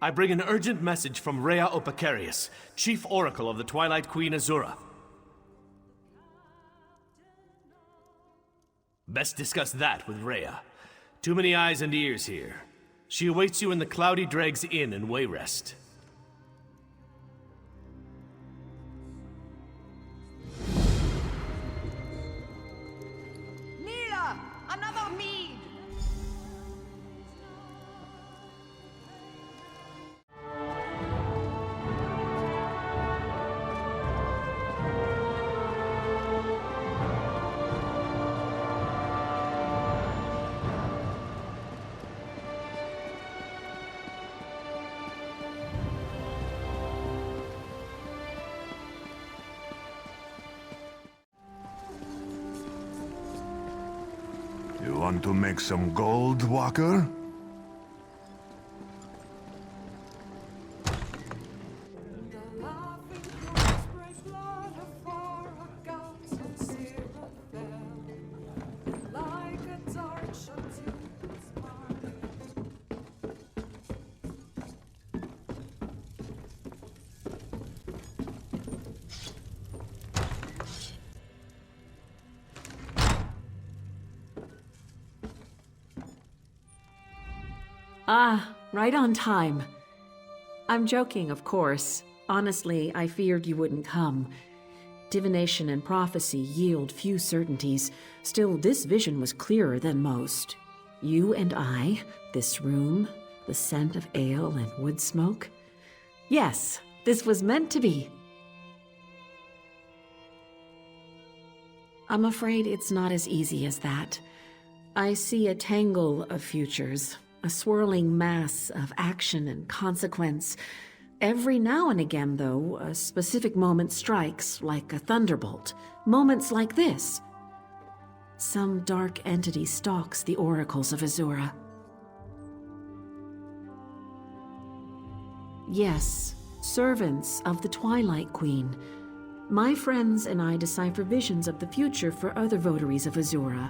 I bring an urgent message from Rhea Opacarius, Chief Oracle of the Twilight Queen Azura. Best discuss that with Rhea. Too many eyes and ears here. She awaits you in the Cloudy Dregs Inn in Wayrest. Mira! Another mead! You want to make some gold, Walker? Ah, right on time. I'm joking, of course. Honestly, I feared you wouldn't come. Divination and prophecy yield few certainties. Still, this vision was clearer than most. You and I, this room, the scent of ale and wood smoke. Yes, this was meant to be. I'm afraid it's not as easy as that. I see a tangle of futures. A swirling mass of action and consequence. Every now and again, though, a specific moment strikes like a thunderbolt. Moments like this. Some dark entity stalks the oracles of Azura. Yes, servants of the Twilight Queen. My friends and I decipher visions of the future for other votaries of Azura.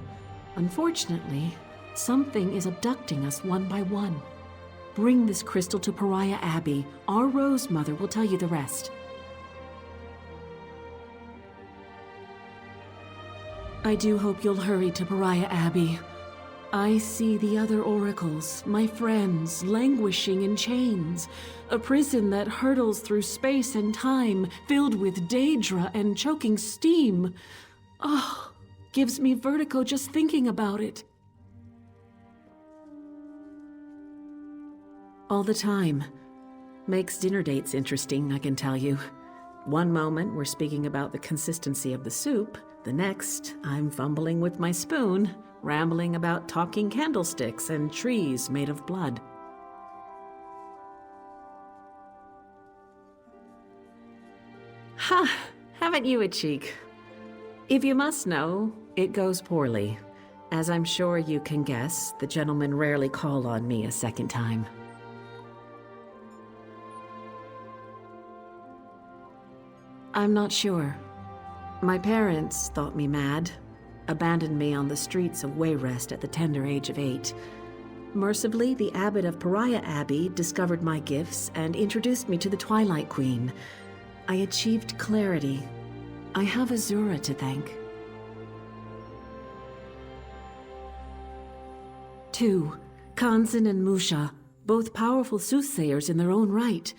Unfortunately, something is abducting us one by one. Bring this crystal to Pariah Abbey. Our Rose Mother will tell you the rest. I do hope you'll hurry to Pariah Abbey. I see the other oracles, my friends, languishing in chains. A prison that hurtles through space and time, filled with daedra and choking steam. Oh, gives me vertigo just thinking about it. All the time. Makes dinner dates interesting, I can tell you. One moment we're speaking about the consistency of the soup, the next I'm fumbling with my spoon, rambling about talking candlesticks and trees made of blood. Ha! Haven't you a cheek? If you must know, it goes poorly. As I'm sure you can guess, the gentlemen rarely call on me a second time. I'm not sure. My parents thought me mad, abandoned me on the streets of Wayrest at the tender age of 8. Mercifully, the abbot of Pariah Abbey discovered my gifts and introduced me to the Twilight Queen. I achieved clarity. I have Azura to thank. 2. Khanzin and Musha, both powerful soothsayers in their own right.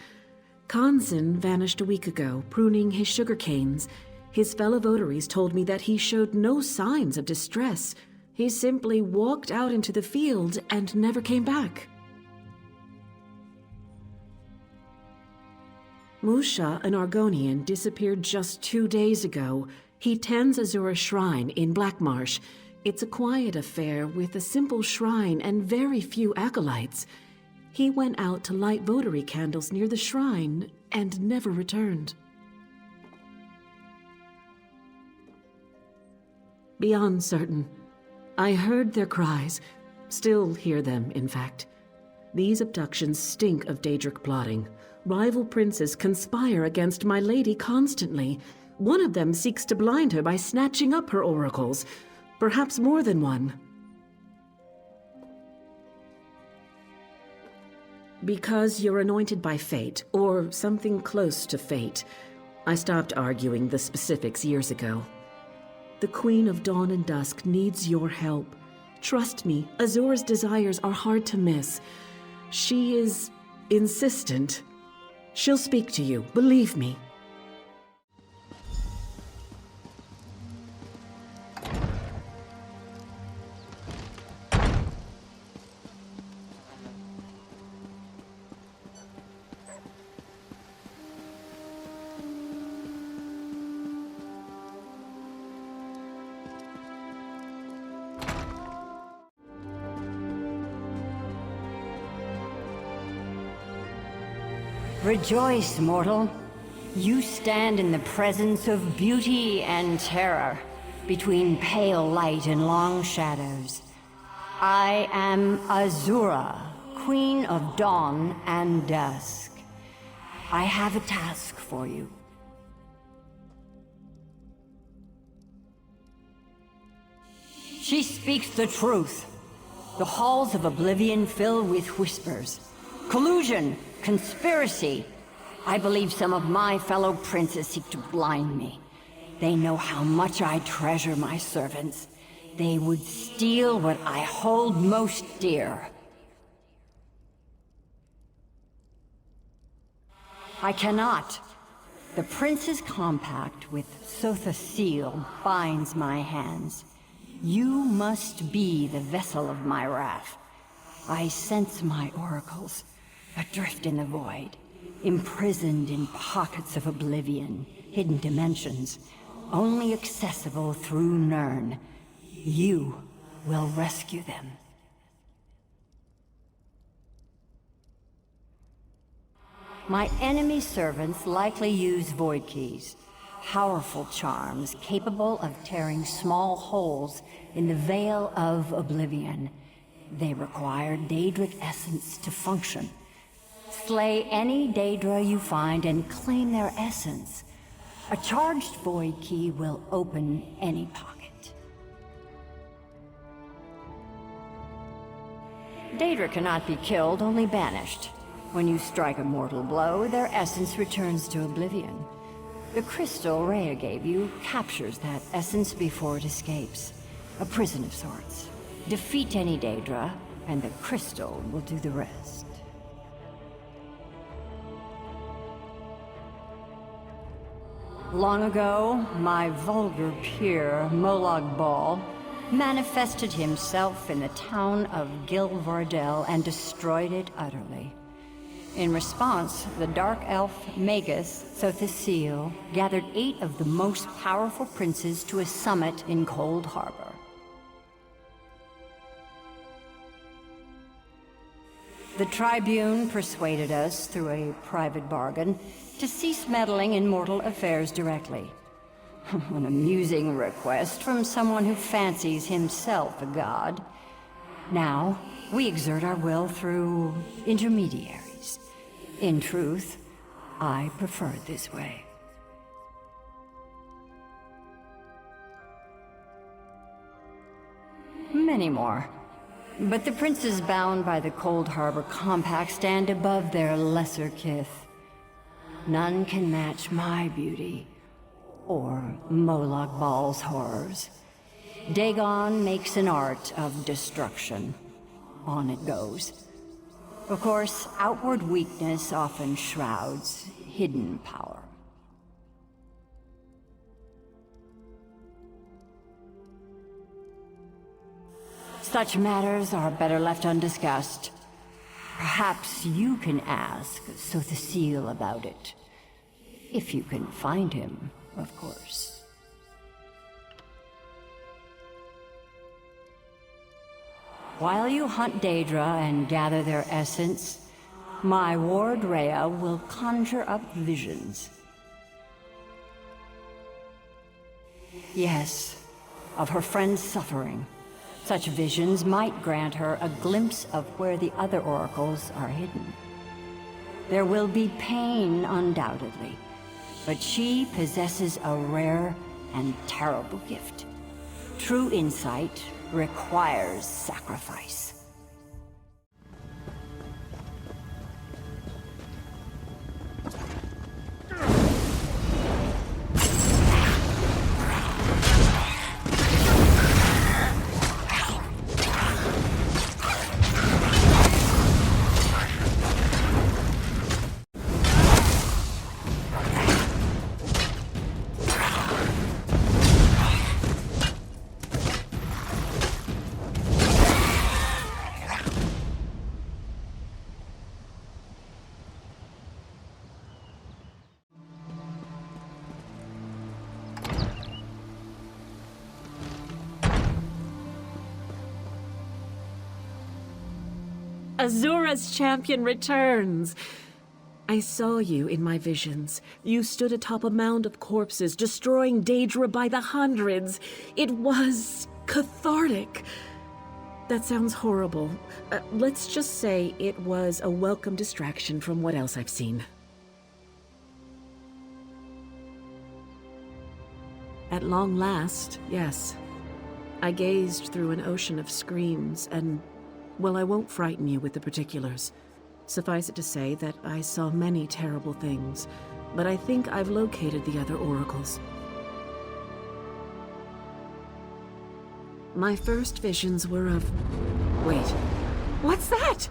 Khanzin vanished a week ago, pruning his sugar canes. His fellow votaries told me that he showed no signs of distress. He simply walked out into the field and never came back. Musha, an Argonian, disappeared just 2 days ago. He tends Azura's shrine in Blackmarsh. It's a quiet affair with a simple shrine and very few acolytes. He went out to light votary candles near the shrine and never returned. Beyond certain. I heard their cries. Still hear them, in fact. These abductions stink of Daedric plotting. Rival princes conspire against my lady constantly. One of them seeks to blind her by snatching up her oracles. Perhaps more than one. Because you're anointed by fate, or something close to fate. I stopped arguing the specifics years ago. The Queen of Dawn and Dusk needs your help. Trust me, Azur's desires are hard to miss. She is insistent. She'll speak to you, believe me. Rejoice, mortal. You stand in the presence of beauty and terror, between pale light and long shadows. I am Azura, Queen of Dawn and Dusk. I have a task for you. She speaks the truth. The halls of Oblivion fill with whispers. Collusion! Conspiracy! I believe some of my fellow princes seek to blind me. They know how much I treasure my servants. They would steal what I hold most dear. I cannot. The prince's compact with Tamiil binds my hands. You must be the vessel of my wrath. I sense my oracles. Adrift in the void, imprisoned in pockets of oblivion, hidden dimensions, only accessible through Nirn. You will rescue them. My enemy servants likely use void keys, powerful charms capable of tearing small holes in the veil of oblivion. They require Daedric essence to function. Slay any Daedra you find and claim their essence. A charged void key will open any pocket. Daedra cannot be killed, only banished. When you strike a mortal blow, their essence returns to oblivion. The crystal Rhea gave you captures that essence before it escapes. A prison of sorts. Defeat any Daedra, and the crystal will do the rest. Long ago, my vulgar peer, Molag Bal, manifested himself in the town of Gilvardel and destroyed it utterly. In response, the Dark Elf Magus Tamiil gathered 8 of the most powerful princes to a summit in Cold Harbor. The Tribune persuaded us, through a private bargain, to cease meddling in mortal affairs directly. An amusing request from someone who fancies himself a god. Now, we exert our will through intermediaries. In truth, I prefer it this way. Many more. But the princes bound by the Cold Harbor Compact stand above their lesser kith. None can match my beauty, or Molag Bal's horrors. Dagon makes an art of destruction. On it goes. Of course, outward weakness often shrouds hidden power. Such matters are better left undiscussed. Perhaps you can ask Tamiil about it. If you can find him, of course. While you hunt Daedra and gather their essence, my ward Rhea will conjure up visions. Yes, of her friend's suffering. Such visions might grant her a glimpse of where the other oracles are hidden. There will be pain, undoubtedly, but she possesses a rare and terrible gift. True insight requires sacrifice. Azura's champion returns! I saw you in my visions. You stood atop a mound of corpses, destroying Daedra by the hundreds. It was cathartic. That sounds horrible. Let's just say it was a welcome distraction from what else I've seen. At long last, yes. I gazed through an ocean of screams, and, well, I won't frighten you with the particulars. Suffice it to say that I saw many terrible things, but I think I've located the other oracles. My first visions were of... Wait, what's that?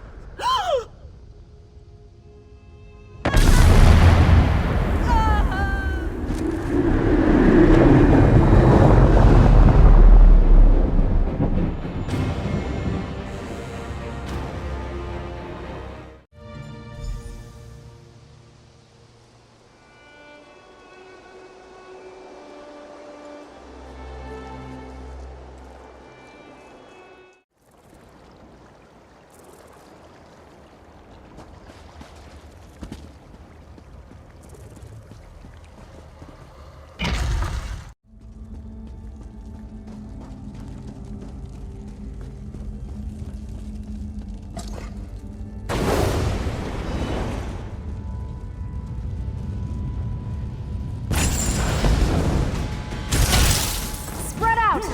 Spread out!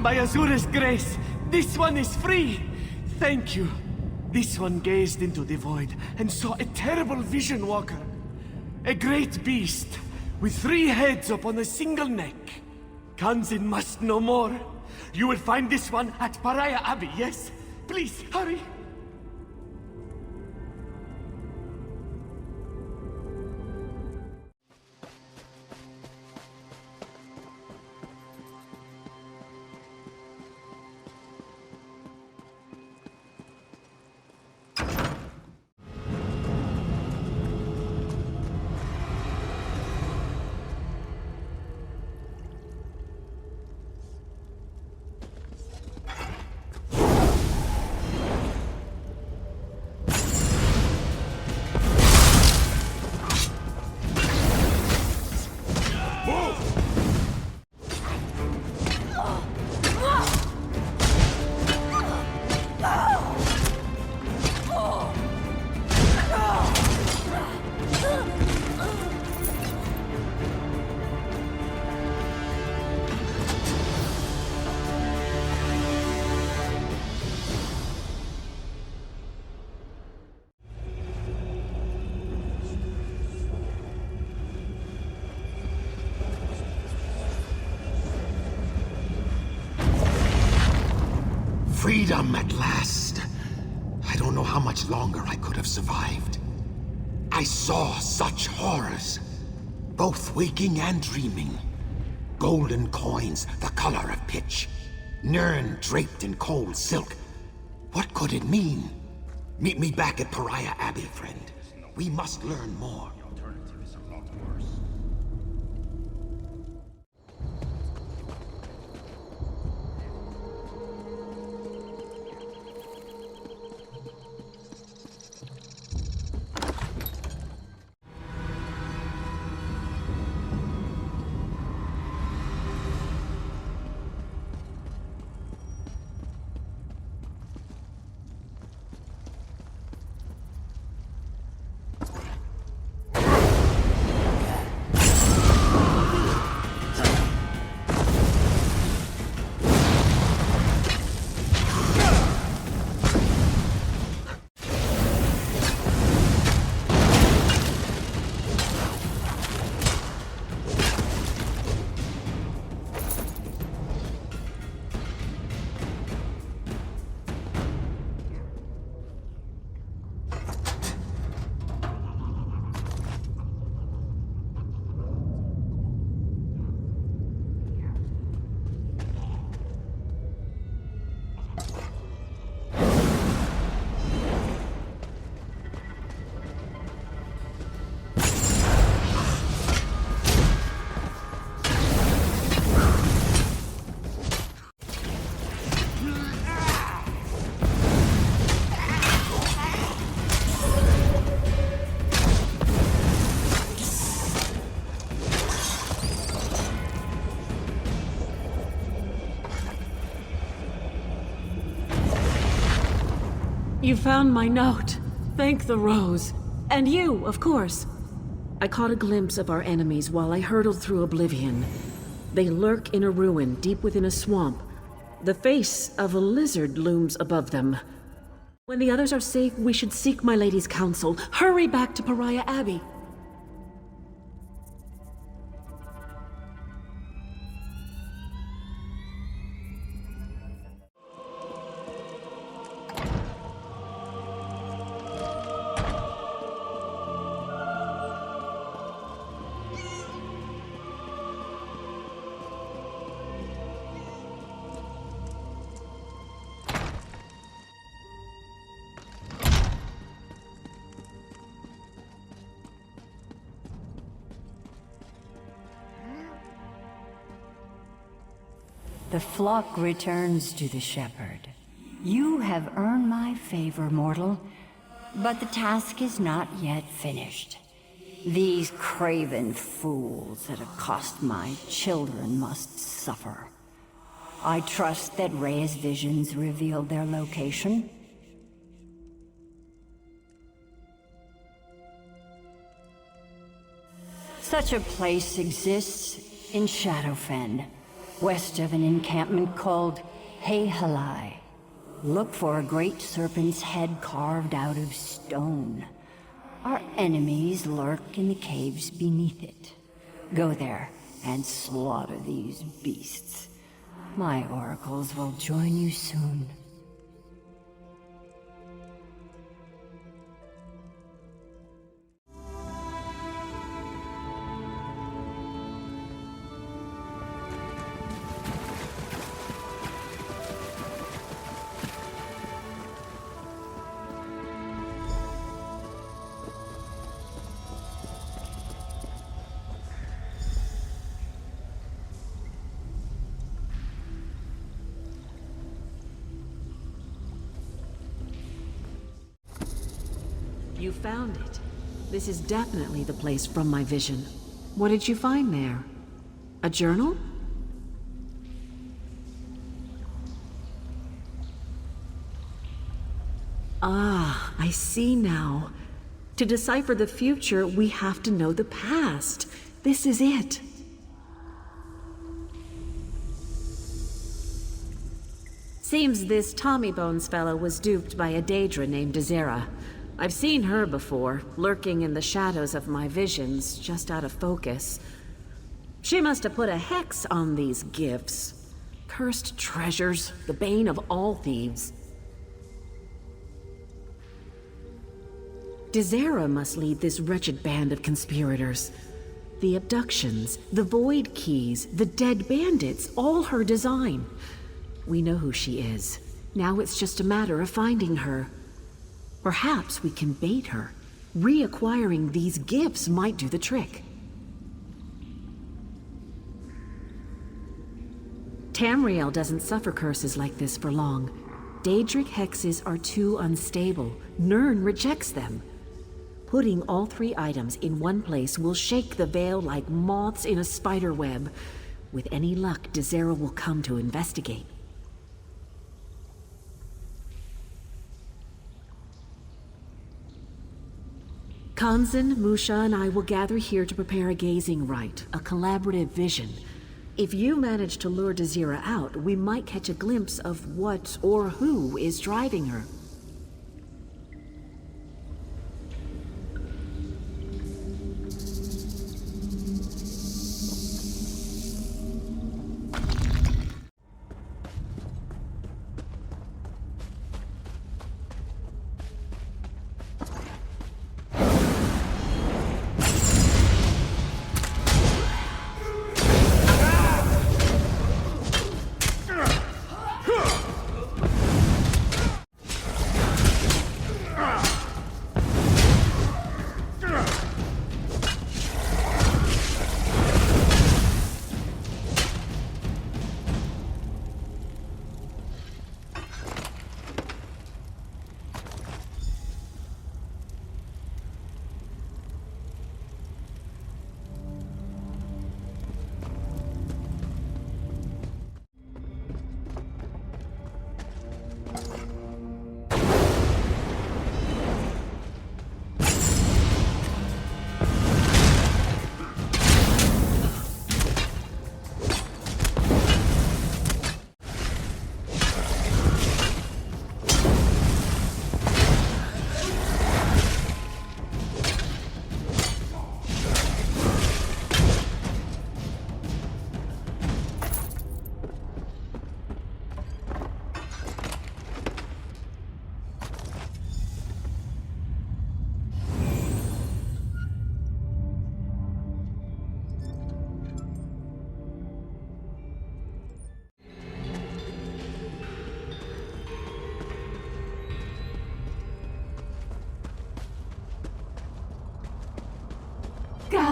By Azura's grace, this one is free! Thank you. This one gazed into the void and saw a terrible vision walker. A great beast, with 3 heads upon a single neck. Kanzin must know more. You will find this one at Pariah Abbey, yes? Please, hurry! Freedom at last. I don't know how much longer I could have survived. I saw such horrors, both waking and dreaming. Golden coins, the color of pitch. Nirn draped in cold silk. What could it mean? Meet me back at Pariah Abbey, friend. We must learn more. You found my note. Thank the rose. And you, of course. I caught a glimpse of our enemies while I hurtled through oblivion. They lurk in a ruin deep within a swamp. The face of a lizard looms above them. When the others are safe, we should seek my lady's counsel. Hurry back to Pariah Abbey. The flock returns to the shepherd. You have earned my favor, mortal, but the task is not yet finished. These craven fools that have cost my children must suffer. I trust that Rhea's visions revealed their location. Such a place exists in Shadowfen, west of an encampment called Halai. Look for a great serpent's head carved out of stone. Our enemies lurk in the caves beneath it. Go there and slaughter these beasts. My oracles will join you soon. You found it. This is definitely the place from my vision. What did you find there? A journal? Ah, I see now. To decipher the future, we have to know the past. This is it. Seems this Tommy Bones fellow was duped by a Daedra named Desera. I've seen her before, lurking in the shadows of my visions, just out of focus. She must have put a hex on these gifts. Cursed treasures, the bane of all thieves. Desera must lead this wretched band of conspirators. The abductions, the Void Keys, the dead bandits, all her design. We know who she is. Now it's just a matter of finding her. Perhaps we can bait her. Reacquiring these gifts might do the trick. Tamriel doesn't suffer curses like this for long. Daedric hexes are too unstable. Nirn rejects them. Putting all three items in one place will shake the veil like moths in a spider web. With any luck, Desera will come to investigate. Kanzan, Musha, and I will gather here to prepare a gazing rite, a collaborative vision. If you manage to lure Desera out, we might catch a glimpse of what or who is driving her.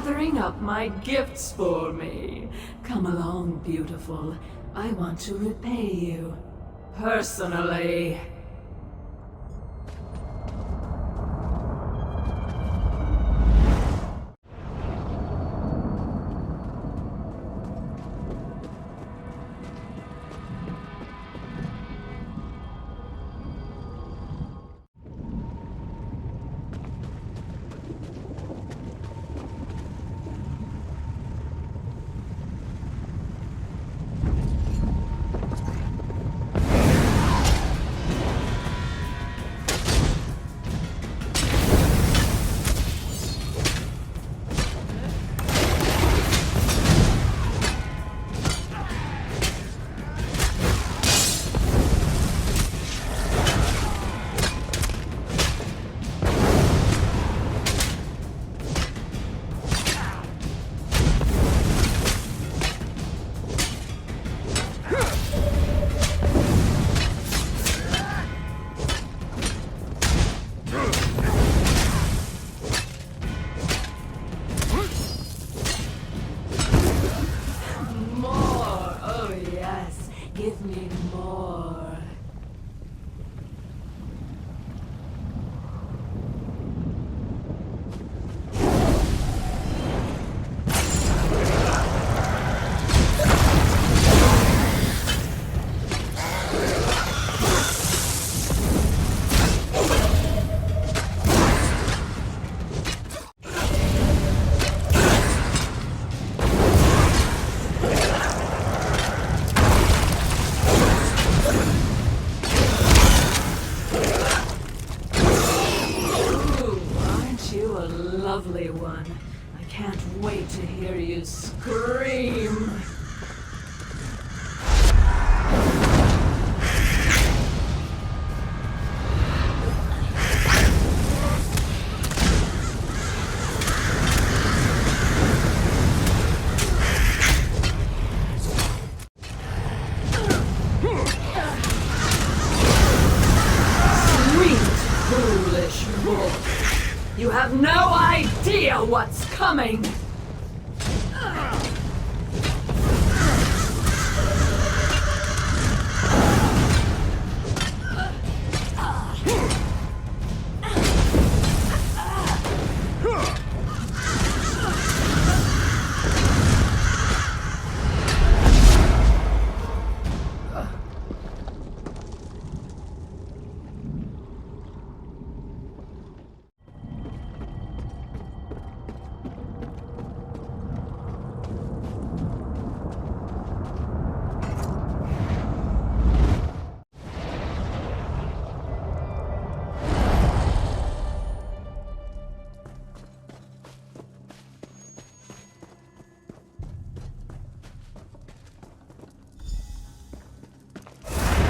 gathering up my gifts for me. Come along, beautiful. I want to repay you. Personally. Give me more. Lovely one. I can't wait to hear you scream. Sweet, foolish wolf. You have no idea what's coming!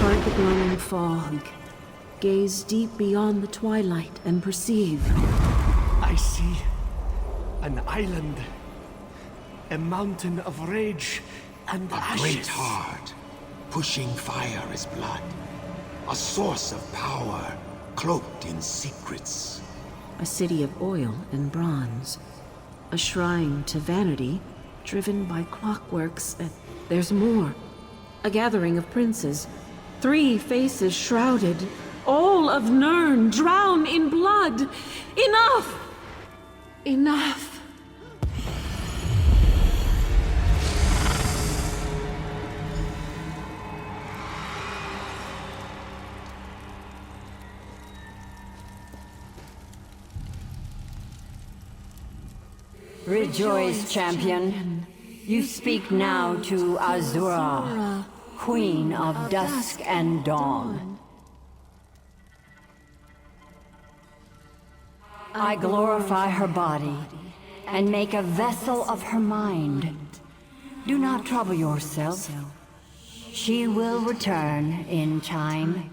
Part the growing fog. Gaze deep beyond the twilight and perceive. I see an island, a mountain of rage and A ashes. great heart, pushing fire as blood. A source of power, cloaked in secrets. A city of oil and bronze. A shrine to vanity, driven by clockworks, and there's more. A gathering of princes. 3 faces shrouded. All of Nirn drown in blood. Enough! Enough! Rejoice, champion. You speak now to Azura, Queen of Dusk and Dawn. I glorify her body and make a vessel of her mind. Do not trouble yourself. She will return in time.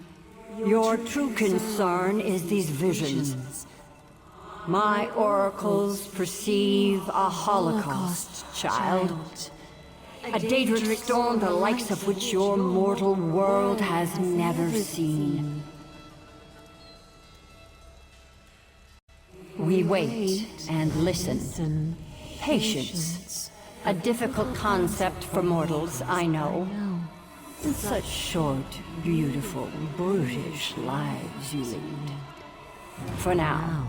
Your true concern is these visions. My oracles perceive a holocaust, child. A Daedric storm the likes of which your mortal world has never seen. We wait and listen. Patience. A difficult concept for mortals, I know. And such short, beautiful, brutish lives you lead. For now,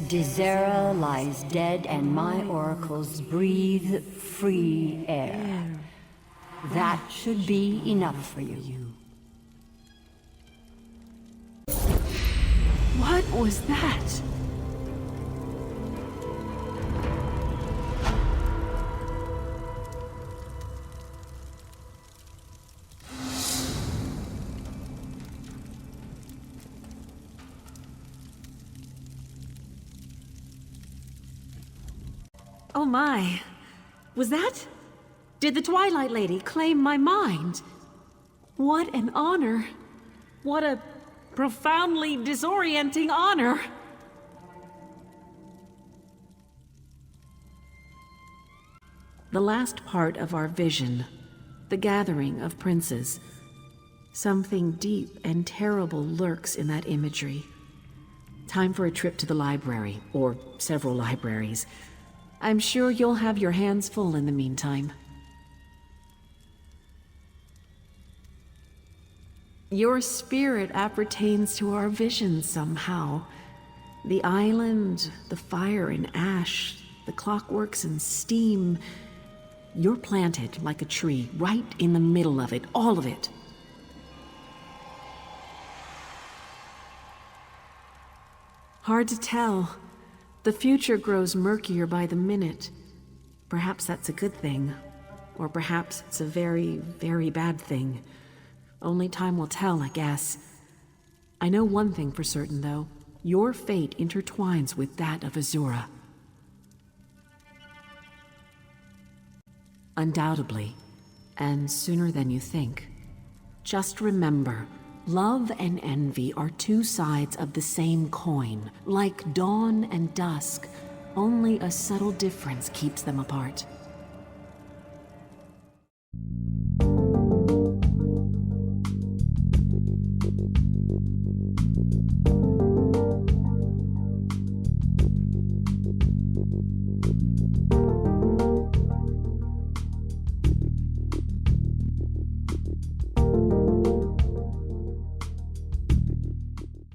Dizera lies dead and my oracles breathe free air. That should be enough for you. What was that? Oh my. Was that? Did the Twilight Lady claim my mind? What an honor. What a profoundly disorienting honor. The last part of our vision, the gathering of princes. Something deep and terrible lurks in that imagery. Time for a trip to the library, or several libraries. I'm sure you'll have your hands full in the meantime. Your spirit appertains to our vision somehow. The island, the fire and ash, the clockworks and steam. You're planted like a tree, right in the middle of it, all of it. Hard to tell. The future grows murkier by the minute. Perhaps that's a good thing. Or perhaps it's a very, very bad thing. Only time will tell, I guess. I know one thing for certain, though. Your fate intertwines with that of Azura. Undoubtedly. And sooner than you think. Just remember, love and envy are two sides of the same coin. Like dawn and dusk, only a subtle difference keeps them apart.